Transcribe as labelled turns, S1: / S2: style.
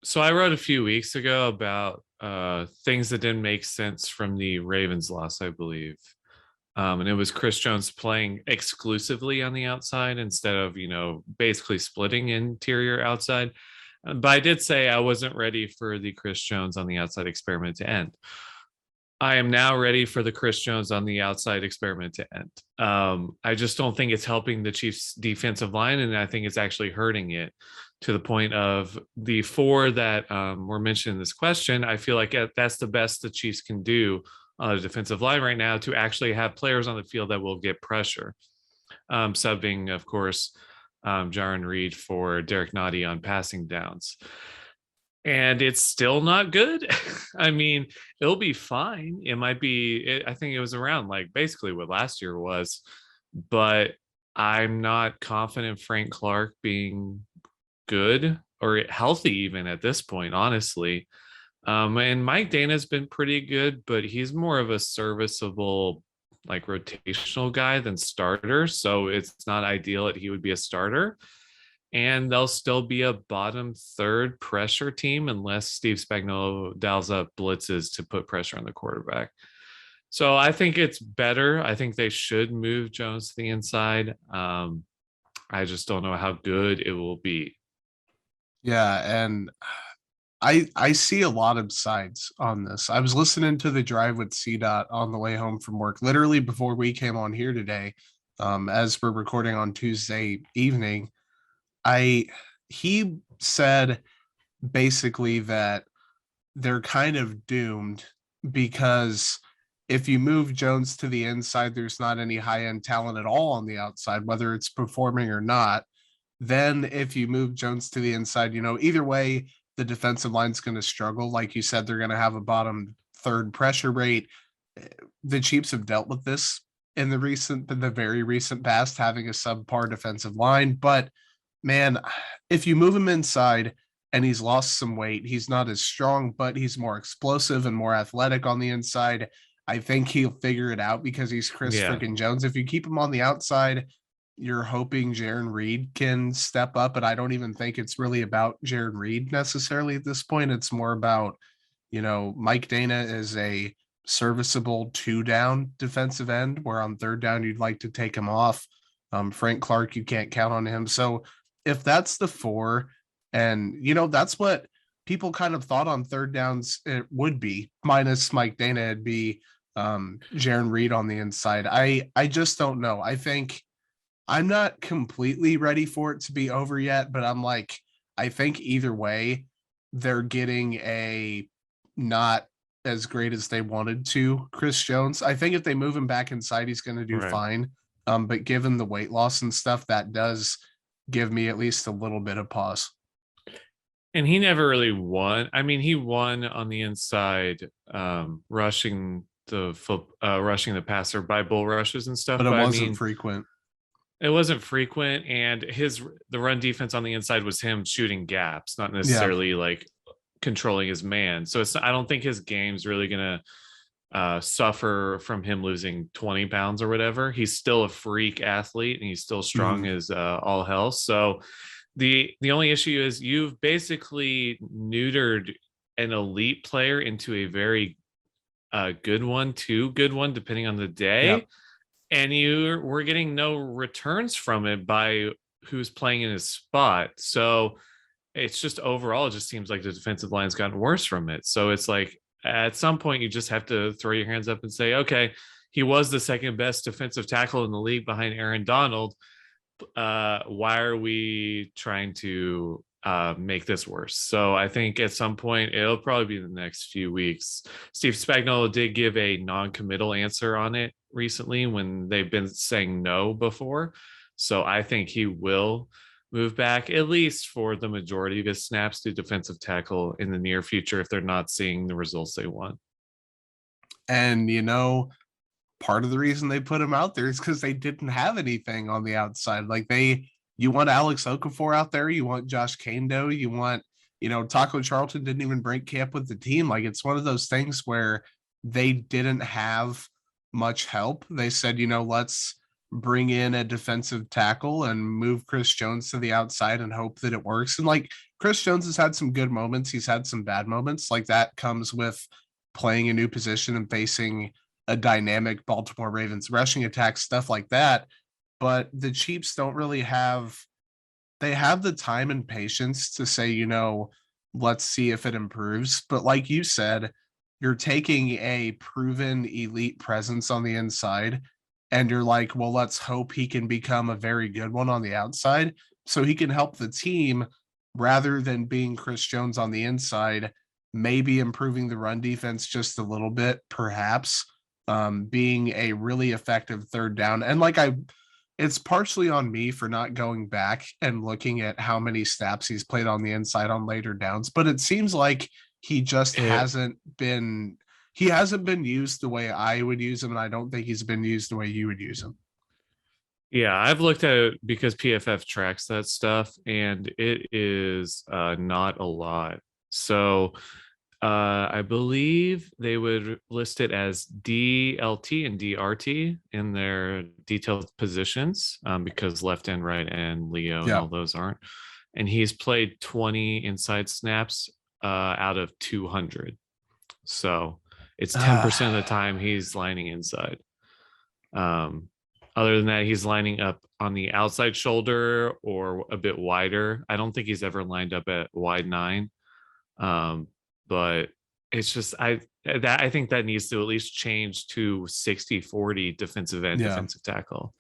S1: So I wrote a few weeks ago about things that didn't make sense from the Ravens loss, I believe. And it was Chris Jones playing exclusively on the outside instead of, basically splitting interior outside. But I did say I wasn't ready for the Chris Jones on the outside experiment to end. I am now ready for the Chris Jones on the outside experiment to end. I just don't think it's helping the Chiefs' defensive line, and I think it's actually hurting it to the point of the four that were mentioned in this question. I feel like that's the best the Chiefs can do on the defensive line right now to actually have players on the field that will get pressure. Subbing, of course, Jaron Reed for Derek Nottie on passing downs, and it's still not good. I mean, it'll be fine. It might be, I think it was around like basically what last year was, but I'm not confident Frank Clark being good or healthy even at this point, honestly. And Mike Dana's been pretty good, but he's more of a serviceable, like rotational guy than starter. So it's not ideal that he would be a starter, and they'll still be a bottom third pressure team unless Steve Spagnuolo dials up blitzes to put pressure on the quarterback. So I think it's better. I think they should move Jones to the inside. I just don't know how good it will be.
S2: Yeah, and I see a lot of sides on this. I was listening to the drive with CDOT on the way home from work, literally before we came on here today. As we're recording on Tuesday evening, I he said basically that they're kind of doomed because if you move Jones to the inside, there's not any high end talent at all on the outside, whether it's performing or not. Then if you move Jones to the inside, either way, the defensive line's going to struggle. Like you said, they're going to have a bottom third pressure rate. The Chiefs have dealt with this in the very recent past, having a subpar defensive line. But man, if you move him inside and he's lost some weight, he's not as strong, but he's more explosive and more athletic on the inside. I think he'll figure it out because he's Chris
S1: Yeah.
S2: freaking Jones. If you keep him on the outside, you're hoping Jaron Reed can step up, but I don't even think it's really about Jaron Reed necessarily at this point. It's more about, Mike Dana is a serviceable 2-down defensive end, where on 3rd down you'd like to take him off. Frank Clark, you can't count on him. So if that's the 4, and that's what people kind of thought on 3rd downs it would be, minus Mike Dana, it'd be Jaron Reed on the inside. I just don't know. I think I'm not completely ready for it to be over yet, but I think either way, they're getting a not as great as they wanted to Chris Jones. I think if they move him back inside, he's going to do fine. But given the weight loss and stuff, that does give me at least a little bit of pause.
S1: And he never really won. I mean, he won on the inside, rushing the passer by bull rushes and stuff.
S2: But it wasn't frequent.
S1: It wasn't frequent, and the run defense on the inside was him shooting gaps, not necessarily like controlling his man. So I don't think his game's really gonna suffer from him losing 20 pounds or whatever. He's still a freak athlete, and he's still strong as all hell. So the only issue is you've basically neutered an elite player into a very good one, depending on the day.
S2: Yep.
S1: And we're getting no returns from it by who's playing in his spot. So it's just overall, it just seems like the defensive line's gotten worse from it. So it's like at some point you just have to throw your hands up and say, okay, he was the second best defensive tackle in the league behind Aaron Donald. Why are we trying to make this worse? So I think at some point it'll probably be the next few weeks. Steve Spagnuolo did give a non-committal answer on it recently when they've been saying no before. So I think he will move back at least for the majority of his snaps to defensive tackle in the near future if they're not seeing the results they want.
S2: And part of the reason they put him out there is because they didn't have anything on the outside. Like you want Alex Okafor out there, you want Josh Kando, you want, Taco Charlton didn't even break camp with the team. Like it's one of those things where they didn't have much help. They said, let's bring in a defensive tackle and move Chris Jones to the outside and hope that it works. And like Chris Jones has had some good moments, he's had some bad moments. Like that comes with playing a new position and facing a dynamic Baltimore Ravens rushing attack, stuff like that. But the Chiefs don't really have, they have the time and patience to say, let's see if it improves. But like you said, you're taking a proven elite presence on the inside and you're like, well, let's hope he can become a very good one on the outside so he can help the team rather than being Chris Jones on the inside, maybe improving the run defense just a little bit, perhaps being a really effective third down. And it's partially on me for not going back and looking at how many snaps he's played on the inside on later downs, but it seems like he just
S1: It,
S2: hasn't been used the way I would use him, and I don't think he's been used the way you would use him.
S1: yeah, I've looked at it because PFF tracks that stuff, and it is not a lot. So I believe they would list it as DLT and DRT in their detailed positions because left end, right end, Leo, and
S2: Yeah.
S1: all those aren't. And he's played 20 inside snaps out of 200. So it's 10% of the time he's lining inside. Other than that, he's lining up on the outside shoulder or a bit wider. I don't think he's ever lined up at wide 9. But it's just I think that needs to at least change to 60-40 defensive end,
S2: Yeah.
S1: defensive tackle.